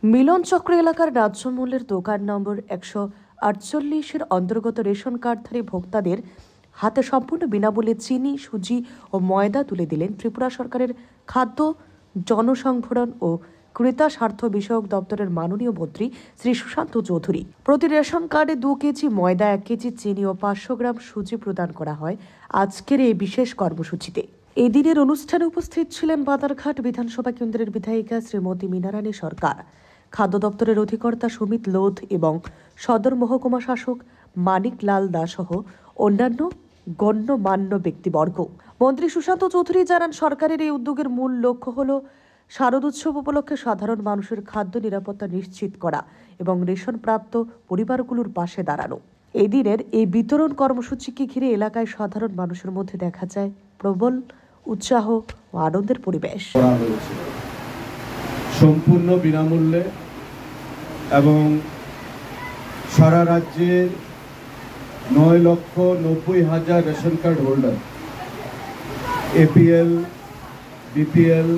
মিলন চক্র এলাকার ন্যায্য মূল্যের দোকান নম্বর 148-এর অন্তর্গত রেশন কার্ডধারী ভোক্তাদের হাতে সম্পূর্ণ বিনামূল্যে চিনি, সুজি ও ময়দা তুলে দিলেন ত্রিপুরা সরকারের খাদ্য, জনসংভরণ ও ক্রেতা স্বার্থ বিষয়ক দপ্তরের মাননীয় মন্ত্রী শ্রী সুশান্ত চৌধুরী। প্রতি রেশন কার্ডে 2 কেজি ময়দা, 1 কেজি চিনি ও 500 গ্রাম সুজি প্রদান করা হয় আজকের এই বিশেষ কর্মসূচিতে। এই দিনের অনুষ্ঠানে উপস্থিত ছিলেন বাদারঘাট বিধানসভা কেন্দ্রের বিধায়িকা শ্রীমতী মীনারানী সরকার, খাদ্য দপ্তরের অধিকর্তা সুমিত লোধ এবং সদর মহকুমা শাসক মানিক লাল দাস সহ অন্যান্য গণ্যমান্য ব্যক্তিবর্গ। মন্ত্রী সুশান্ত চৌধুরী জানান, সরকারের এই উদ্যোগের মূল লক্ষ্য হল শারদোৎসব উপলক্ষে সাধারণ মানুষের খাদ্য নিরাপত্তা নিশ্চিত করা এবং রেশন প্রাপ্ত পরিবারগুলোর পাশে দাঁড়ানো। এই দিনের এই বিতরণ কর্মসূচিকে ঘিরে এলাকায় সাধারণ মানুষের মধ্যে দেখা যায় প্রবল উৎসাহ ও আনন্দের পরিবেশ। সম্পূর্ণ বিনামূল্যে এবং সারা রাজ্যের 9,90,000 ration card holder, APL, BPL,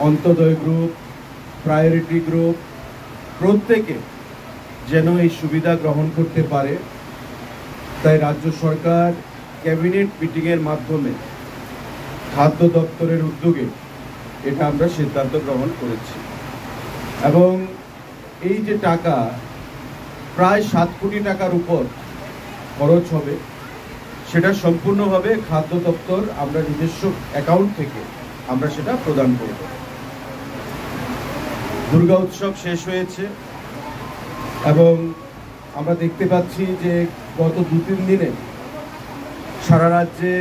Antyodaya group, priority group প্রত্যেকে যেন এই সুবিধা গ্রহণ করতে পারে, তাই রাজ্য সরকার ক্যাবিনেট মিটিংয়ের মাধ্যমে খাদ্য দপ্তরের উদ্যোগে এটা আমরা সিদ্ধান্ত গ্রহণ করেছি। এবং এই যে টাকা প্রায় 7 কোটি টাকার উপর খরচ হবে, সেটা সম্পূর্ণভাবে খাদ্য দপ্তর আমরা নিজস্ব অ্যাকাউন্ট থেকে আমরা সেটা প্রদান করব। দুর্গা উৎসব শেষ হয়েছে এবং আমরা দেখতে পাচ্ছি যে গত 2-3 দিনে সারা রাজ্যে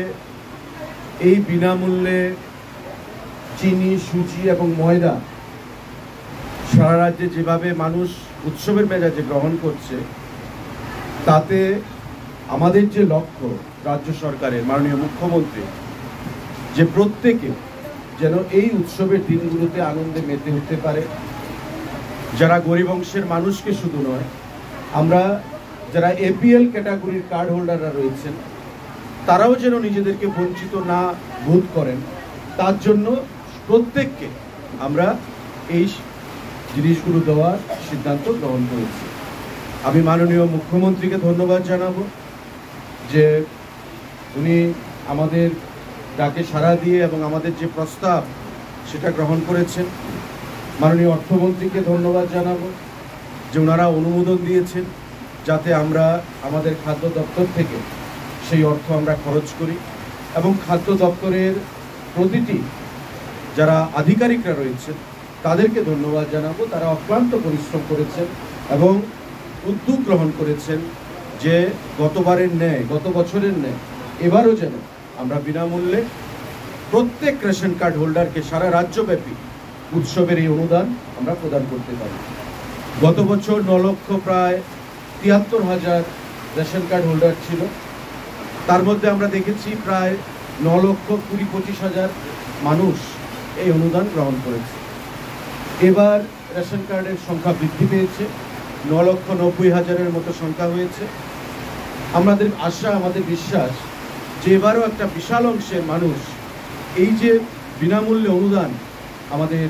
এই বিনামূল্যে চিনি, সুজি এবং ময়দা সারা রাজ্যে যেভাবে মানুষ উৎসবের মেজাজে গ্রহণ করছে, তাতে আমাদের যে লক্ষ্য রাজ্য সরকারের মাননীয় মুখ্যমন্ত্রী, যে প্রত্যেকে যেন এই উৎসবের দিনগুলোতে আনন্দে মেতে হতে পারে, যারা গরিব অংশের মানুষকে শুধু নয়, আমরা যারা এপিএল ক্যাটাগরির কার্ড হোল্ডাররা রয়েছেন তারাও যেন নিজেদেরকে বঞ্চিত না বোধ করেন, তার জন্য প্রত্যেককে আমরা এই জিনিসগুলো দেওয়ার সিদ্ধান্ত গ্রহণ করেছি। আমি মাননীয় মুখ্যমন্ত্রীকে ধন্যবাদ জানাবো যে উনি আমাদের ডাকে সাড়া দিয়ে এবং আমাদের যে প্রস্তাব সেটা গ্রহণ করেছেন। মাননীয় অর্থমন্ত্রীকে ধন্যবাদ জানাবো যে ওনারা অনুমোদন দিয়েছেন যাতে আমরা আমাদের খাদ্য দপ্তর থেকে সেই অর্থ আমরা খরচ করি, এবং খাদ্য দপ্তরের প্রতিটি যারা আধিকারিকরা রয়েছেন তাদেরকে ধন্যবাদ জানাবো। তারা অক্লান্ত পরিশ্রম করেছেন এবং উদ্যোগ গ্রহণ করেছেন যে গতবারের ন্যায়, গত বছরের ন্যায় এবারও যেন আমরা বিনামূল্যে প্রত্যেক রেশন কার্ড হোল্ডারকে সারা রাজ্যব্যাপী উৎসবের এই অনুদান আমরা প্রদান করতে পারি। গত বছর 9,73,000 রেশন কার্ড হোল্ডার ছিল, তার মধ্যে আমরা দেখেছি প্রায় 9,20,25,000 মানুষ এই অনুদান গ্রহণ করেছে। এবার রেশন কার্ডের সংখ্যা বৃদ্ধি পেয়েছে, 9,90,000-এর মতো সংখ্যা হয়েছে। আমাদের আশা, আমাদের বিশ্বাস যে এবারও একটা বিশাল অংশের মানুষ এই যে বিনামূল্যে অনুদান আমাদের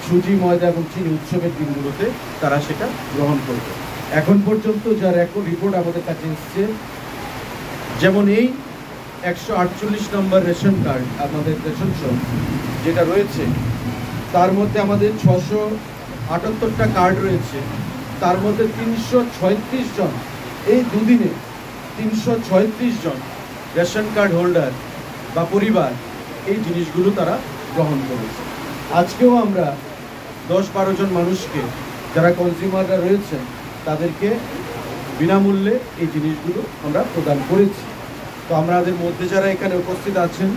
সুজি, ময়দা এবং চিনি উৎসবের দিনগুলোতে তারা সেটা গ্রহণ করবে। এখন পর্যন্ত যা রেকর্ড রিপোর্ট আমাদের কাছে এসছে, যেমন এই 148 নম্বর রেশন কার্ড আমাদের রেশন শপ যেটা রয়েছে, তার মধ্যে আমাদের 678টা কার্ড রয়েছে, তার মধ্যে 336 জন, এই দুদিনে 336 জন রেশন কার্ড হোল্ডার বা পরিবার এই জিনিসগুলো তারা গ্রহণ করেছে। আজকেও আমরা 10-12 জন মানুষকে, যারা কনজিউমাররা রয়েছেন, তাদেরকে বিনামূল্যে এই জিনিসগুলো আমরা প্রদান করেছি। তো আমাদের মধ্যে যারা এখানে উপস্থিত আছেন,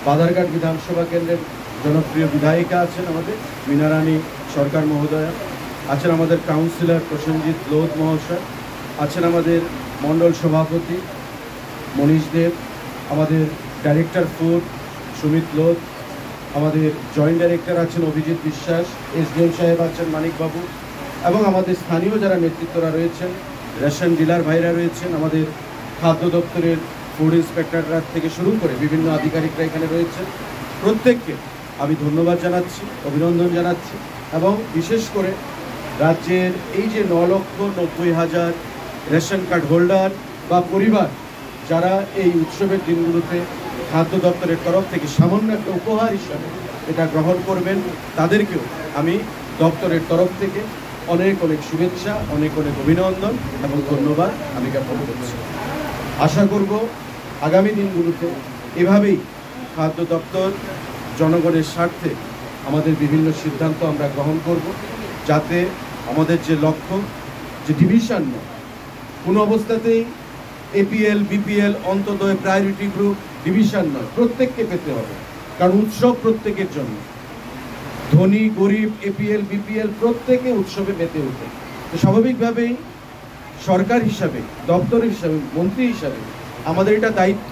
বাদারঘাট বিধানসভা কেন্দ্রের জনপ্রিয় বিধায়িকা আছেন আমাদের মীনারানী সরকার মহোদয়া, আছেন আমাদের কাউন্সিলর প্রসেনজিৎ লোধ মহাশয়, আছেন আমাদের মণ্ডল সভাপতি মনীষ দেব, আমাদের ডাইরেক্টর ফুড সুমিত লোধ, আমাদের জয়েন্ট ডাইরেক্টর আছেন অভিজিৎ বিশ্বাস, এসডিএম সাহেব আছেন মানিকবাবু, এবং আমাদের স্থানীয় যারা নেতৃত্বরা রয়েছেন, রেশন ডিলার ভাইরা রয়েছেন, আমাদের খাদ্য দপ্তরের ফুড ইন্সপেক্টররা থেকে শুরু করে বিভিন্ন আধিকারিকরা এখানে রয়েছেন। প্রত্যেককে আমি ধন্যবাদ জানাচ্ছি, অভিনন্দন জানাচ্ছি। এবং বিশেষ করে রাজ্যের এই যে 9,90,000 রেশন কার্ড হোল্ডার বা পরিবার যারা এই উৎসবের দিনগুলোতে খাদ্য দপ্তরের তরফ থেকে সামান্য একটা উপহার হিসাবে এটা গ্রহণ করবেন, তাদেরকেও আমি দপ্তরের তরফ থেকে অনেক অনেক শুভেচ্ছা, অনেক অনেক অভিনন্দন এবং ধন্যবাদ আমি জ্ঞাপন করছি। আশা করব আগামী দিনগুলোতে এভাবেই খাদ্য দপ্তর জনগণের স্বার্থে আমাদের বিভিন্ন সিদ্ধান্ত আমরা গ্রহণ করব, যাতে আমাদের যে লক্ষ্য, যে ডিভিশন নয়, কোনো অবস্থাতেই APL, BPL, Antyodaya, priority group, division নয়, প্রত্যেককে পেতে হবে। কারণ উৎসব প্রত্যেকের জন্য, ধনী গরিব, এপিএল, বিপিএল প্রত্যেকে উৎসবে মেতে ওঠে। তো স্বাভাবিকভাবেই সরকার হিসাবে, দপ্তর হিসাবে, মন্ত্রী হিসাবে আমাদের এটা দায়িত্ব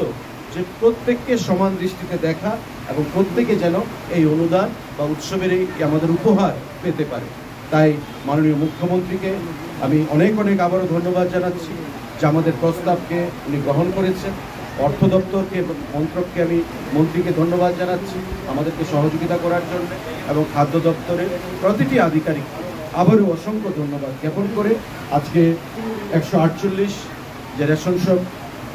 যে প্রত্যেককে সমান দৃষ্টিতে দেখা এবং প্রত্যেকে যেন এই অনুদান বা উৎসবের এই আমাদের উপহার পেতে পারে। তাই মাননীয় মুখ্যমন্ত্রীকে আমি অনেক অনেক আবারও ধন্যবাদ জানাচ্ছি যে আমাদের প্রস্তাবকে উনি গ্রহণ করেছেন। অর্থ দপ্তরকে এবং মন্ত্রককে আমি মন্ত্রীকে ধন্যবাদ জানাচ্ছি আমাদেরকে সহযোগিতা করার জন্য, এবং খাদ্য দপ্তরের প্রতিটি আধিকারিক আবারও অসংখ্য ধন্যবাদ জ্ঞাপন করে আজকে 148 যে রেশন শপ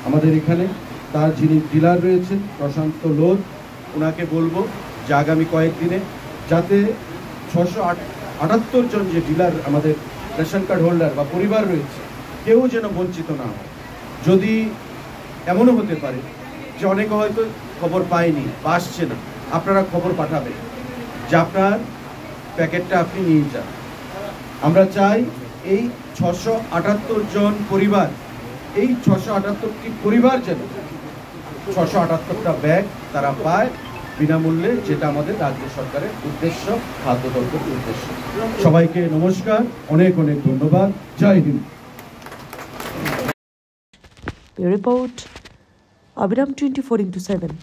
আমাদের এখানে, তার যিনি ডিলার রয়েছেন প্রশান্ত লোধ, ওনাকে বলবো যে আগামী কয়েকদিনে যাতে 678 জন যে ডিলার আমাদের রেশন কার্ড হোল্ডার বা পরিবার রয়েছে, কেউ যেন বঞ্চিত না হয়। যদি এমনও হতে পারে যে অনেকে হয়তো খবর পায়নি বা আসছে না, আপনারা খবর পাঠাবেন যে আপনার প্যাকেটটা আপনি নিয়ে যান। আমরা চাই এই 678 জন পরিবার, এই 678টি পরিবার যেন 678টা ব্যাগ তারা পায় বিনামূল্যে, যেটা আমাদের রাজ্য সরকারের উদ্দেশ্য, খাদ্য দপ্তরের উদ্দেশ্য। সবাইকে নমস্কার, অনেক অনেক ধন্যবাদ। জয় হিন্দ। রিপোর্ট অবিরাম 24x7।